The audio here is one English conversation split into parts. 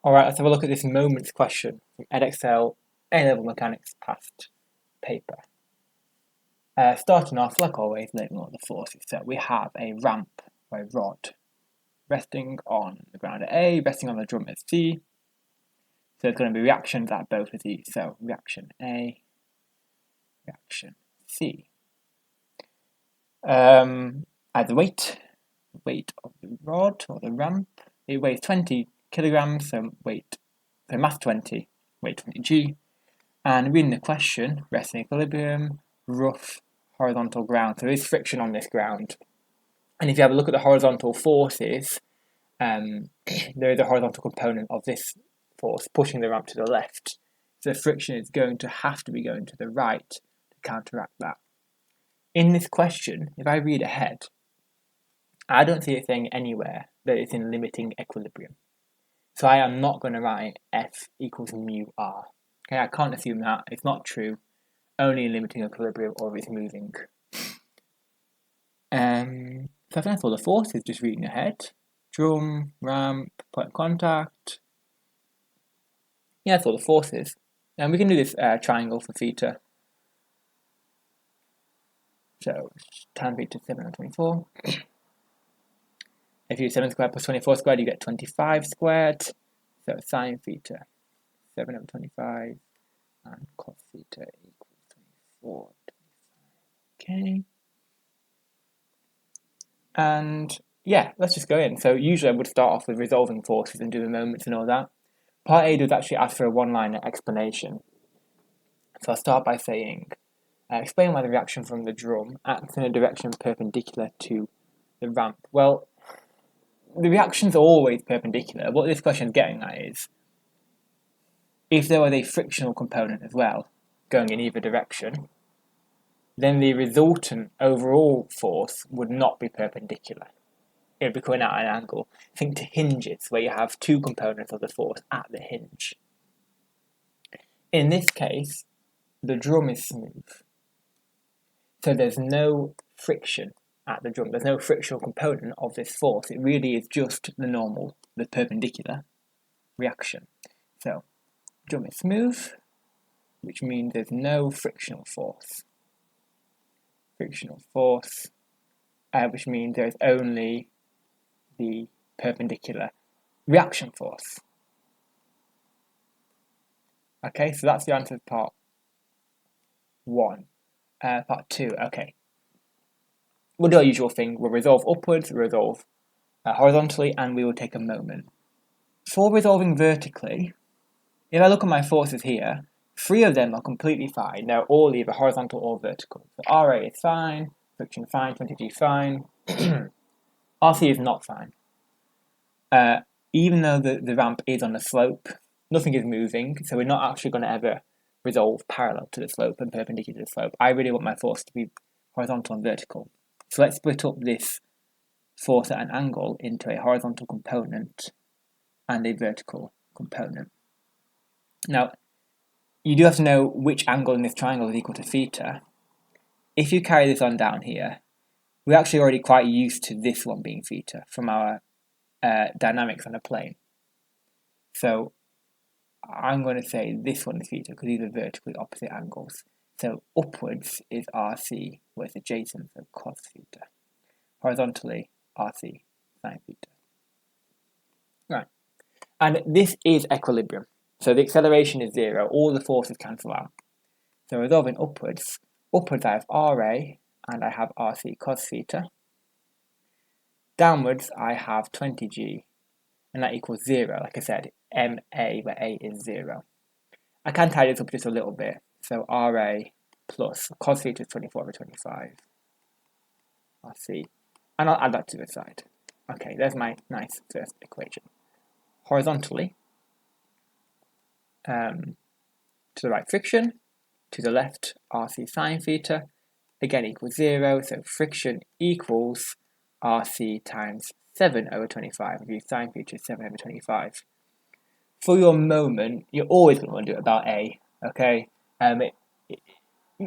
Alright, let's have a look at this moments question from Edexcel A-Level Mechanics past paper. Starting off, like always, learning all the forces. So we have a ramp or a rod resting on the ground at A, resting on the drum at C. So there's going to be reactions at both of these. So reaction A, reaction C. As the weight of the rod or the ramp, it weighs 20 kilograms, so mass 20, weight 20g. And reading the question, rest in equilibrium, rough, horizontal ground. So there is friction on this ground. And if you have a look at the horizontal forces, there is a horizontal component of this force pushing the ramp to the left. So the friction is going to have to be going to the right to counteract that. In this question, if I read ahead, I don't see it saying anywhere that it's in limiting equilibrium. So I am not going to write F equals mu R. Okay, I can't assume that. It's not true. Only in limiting equilibrium or if it's moving. So I think that's all the forces, just reading ahead. Drum, ramp, point of contact. Yeah, that's all the forces. And we can do this triangle for theta. So tan theta 7 over 24. If you do 7 squared plus 24 squared, you get 25 squared. So sine theta 7 over 25 and cos theta equals 24. Okay. And yeah, let's just go in. So usually I would start off with resolving forces and do the moments and all that. Part A does actually ask for a one-liner explanation. So I'll start by saying, explain why the reaction from the drum acts in a direction perpendicular to the ramp. Well, the reaction's always perpendicular. What this question is getting at is, if there was a frictional component as well, going in either direction, then the resultant overall force would not be perpendicular. It would be coming at an angle. Think to hinges, where you have two components of the force at the hinge. In this case, the drum is smooth. So there's no friction at the drum. There's no frictional component of this force. It really is just the normal, the perpendicular reaction. So drum is smooth, which means there's no frictional force. Frictional force, which means there's only the perpendicular reaction force. Okay, so that's the answer to part 1. Part 2, okay. We'll do our usual thing. We'll resolve upwards, resolve horizontally, and we will take a moment. For resolving vertically, if I look at my forces here, 3 of them are completely fine. They're all either horizontal or vertical. So RA is fine, friction fine, 20G fine. RC is not fine. Even though the ramp is on a slope, nothing is moving, so we're not actually going to ever resolve parallel to the slope and perpendicular to the slope. I really want my force to be horizontal and vertical. So let's split up this force at an angle into a horizontal component and a vertical component. Now, you do have to know which angle in this triangle is equal to theta. If you carry this on down here, we're actually already quite used to this one being theta from our dynamics on a plane. So I'm going to say this one is theta because these are vertically opposite angles. So upwards is RC, where it's adjacent, so cos theta. Horizontally, RC, sine theta. Right. And this is equilibrium. So the acceleration is 0. All the forces cancel out. So resolving upwards I have RA and I have RC cos theta. Downwards, I have 20G, and that equals 0. Like I said, MA, where A is 0. I can tidy this up just a little bit. So RA plus cos theta is 24 over 25. RC. And I'll add that to the side. Okay, there's my nice first equation. Horizontally, to the right friction, to the left RC sine theta, again equals 0, so friction equals RC times 7 over 25, if you sine theta is 7 over 25. For your moment, you're always going to want to do it about A, okay?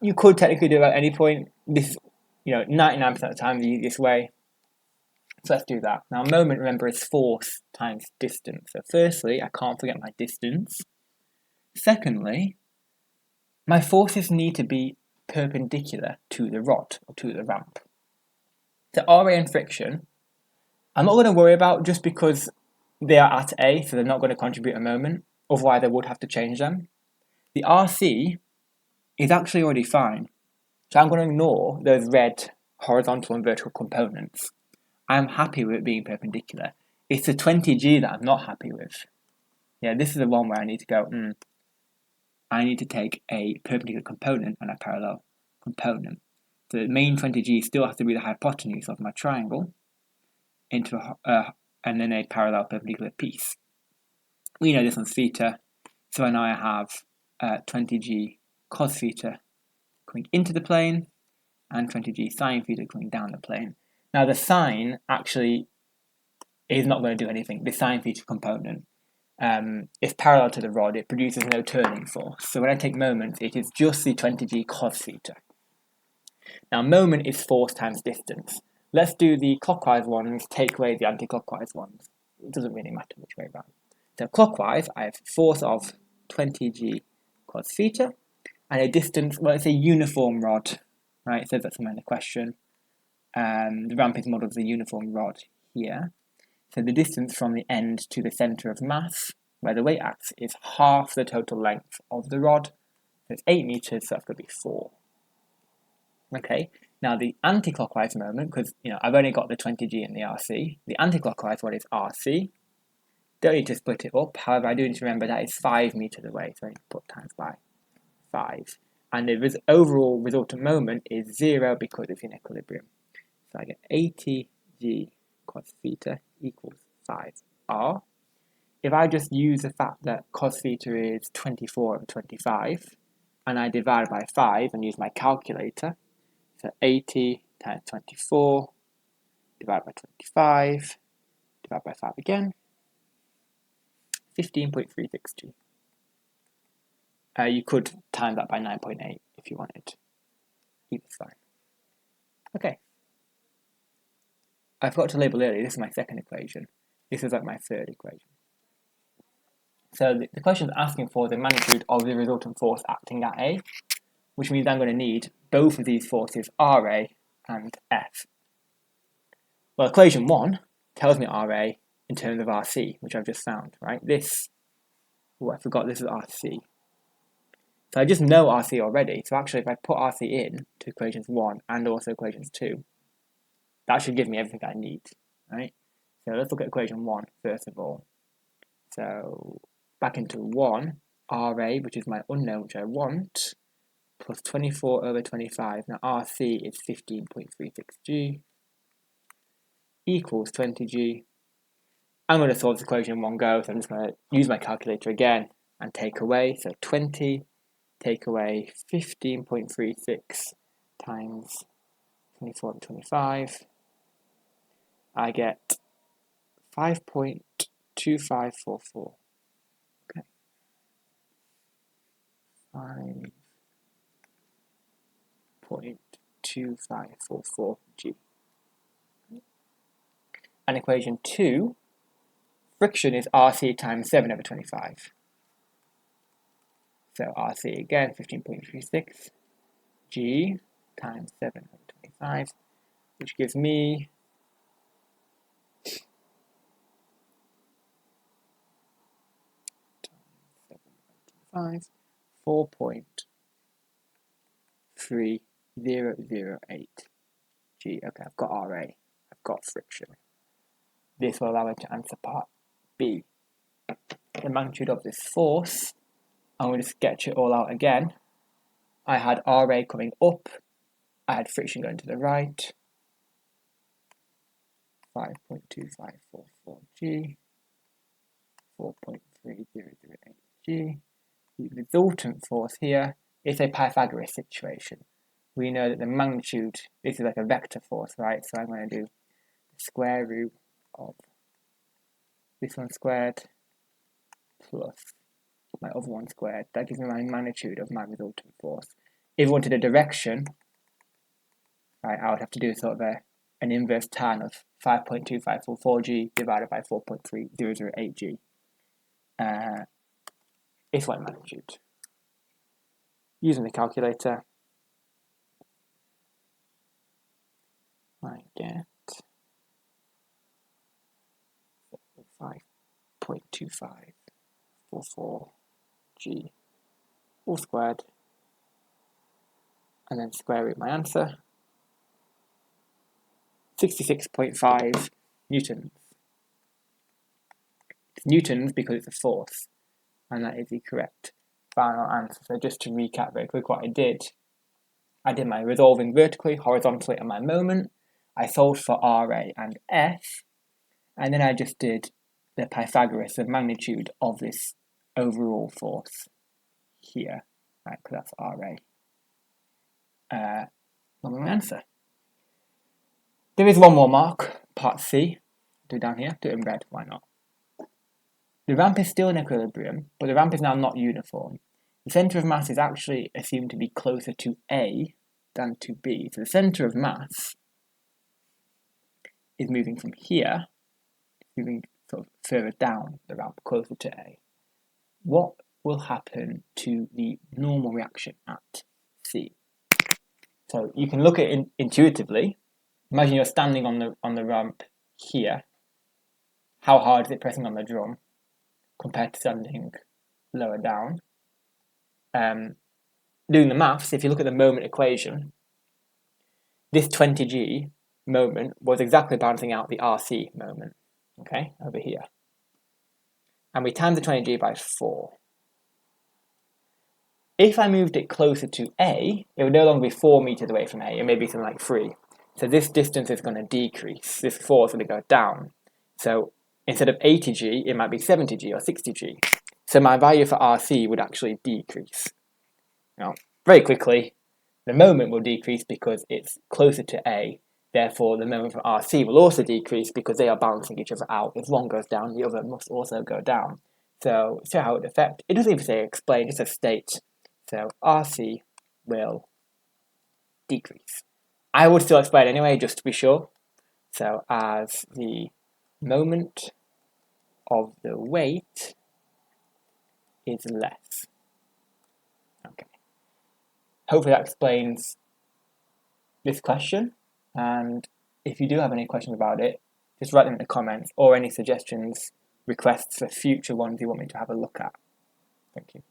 You could technically do it at any point. This is, 99% of the time the easiest way. So let's do that. Now, moment, remember, is force times distance. So firstly, I can't forget my distance. Secondly, my forces need to be perpendicular to the rod or to the ramp. So RA and friction, I'm not going to worry about just because they are at A, so they're not going to contribute a moment. Otherwise, I would have to change them. The RC is actually already fine. So I'm going to ignore those red horizontal and vertical components. I'm happy with it being perpendicular. It's the 20G that I'm not happy with. Yeah, this is the one where I need to go, I need to take a perpendicular component and a parallel component. So the main 20G still has to be the hypotenuse of my triangle into and then a parallel perpendicular piece. We know this one's theta, so now I have 20G cos theta coming into the plane and 20G sine theta coming down the plane. Now the sine actually is not going to do anything. The sine theta component is parallel to the rod. It produces no turning force. So when I take moments, it is just the 20G cos theta. Now moment is force times distance. Let's do the clockwise ones, take away the anti-clockwise ones. It doesn't really matter which way around. So clockwise, I have force of 20G cos theta, and a distance, well, it's a uniform rod, right? It says that somewhere in the question. The ramp is modelled as a uniform rod here. So the distance from the end to the centre of mass, where the weight acts, is half the total length of the rod. So it's 8 metres, so that's going to be 4. Okay, now the anti-clockwise moment, because I've only got the 20G and the RC. The anti-clockwise one is RC. Don't need to split it up. However, I do need to remember that it's 5 metres away, so I need to put times by 5. And the overall resultant moment is 0 because it's in equilibrium. So I get 80G cos theta equals 5R. If I just use the fact that cos theta is 24 over 25, and I divide by 5 and use my calculator, so 80 times 24, divided by 25, divided by 5 again, 15.362. You could times that by 9.8 if you wanted. Either's fine. Okay. I forgot to label earlier, this is my second equation. This is like my third equation. So the question is asking for the magnitude of the resultant force acting at A, which means I'm going to need both of these forces, RA and F. Well, equation 1 tells me RA in terms of RC, which I've just found, right? I forgot this is RC. So I just know RC already, so actually if I put RC in to equations 1 and also equations 2, that should give me everything I need, right? So let's look at equation 1 first of all. So back into 1, RA, which is my unknown, which I want, plus 24 over 25. Now RC is 15.36G equals 20G. I'm going to solve this equation in one go, so I'm just going to use my calculator again and take away. So 20 take away 15.36 times 24 over 25. I get 5.2544. Okay. 5.2544G. And equation 2, friction is RC times 7 over 25. So RC again, 15.36 G times 7 over 25, which gives me 4.3008 G. Okay, I've got RA, I've got friction. This will allow me to answer part B. The magnitude of this force, I'm going to sketch it all out again. I had RA coming up, I had friction going to the right, 5.2544G, 4.3008G. The resultant force here is a Pythagoras situation. We know that the magnitude, this is like a vector force, right? So I'm going to do the square root of this one squared plus my other one squared. That gives me my magnitude of my resultant force. If we wanted a direction, right, I would have to do sort of a an inverse tan of 5.2544g divided by 4.3008g. It's one magnitude. Using the calculator, I get 5.2544g all squared, and then square root my answer, 66.5 newtons. It's newtons because it's a force, and that is the correct final answer. So just to recap very quick what I did my resolving vertically, horizontally, and my moment. I solved for RA and F, and then I just did the Pythagoras, the magnitude of this overall force here, right, because that's RA. That's my answer. There is one more mark, part C. Do it down here, do it in red, why not? The ramp is still in equilibrium, but the ramp is now not uniform. The centre of mass is actually assumed to be closer to A than to B. So the centre of mass is moving from here, moving sort of further down the ramp, closer to A. What will happen to the normal reaction at C? So you can look at it intuitively. Imagine you're standing on the ramp here. How hard is it pressing on the drum compared to standing lower down? Doing the maths, if you look at the moment equation, this 20g moment was exactly balancing out the RC moment, okay, over here. And we timed the 20g by 4. If I moved it closer to A, it would no longer be 4 meters away from A, it may be something like 3. So this distance is going to decrease. This force is going to go down. So instead of 80g, it might be 70g or 60g. So my value for RC would actually decrease. Now, very quickly, the moment will decrease because it's closer to A. Therefore, the moment for RC will also decrease because they are balancing each other out. If one goes down, the other must also go down. So how it would affect. It doesn't even say explain, it says state. So RC will decrease. I would still explain anyway, just to be sure. So as the moment of the weight is less. Okay. Hopefully that explains this question. And if you do have any questions about it, just write them in the comments or any suggestions, requests for future ones you want me to have a look at. Thank you.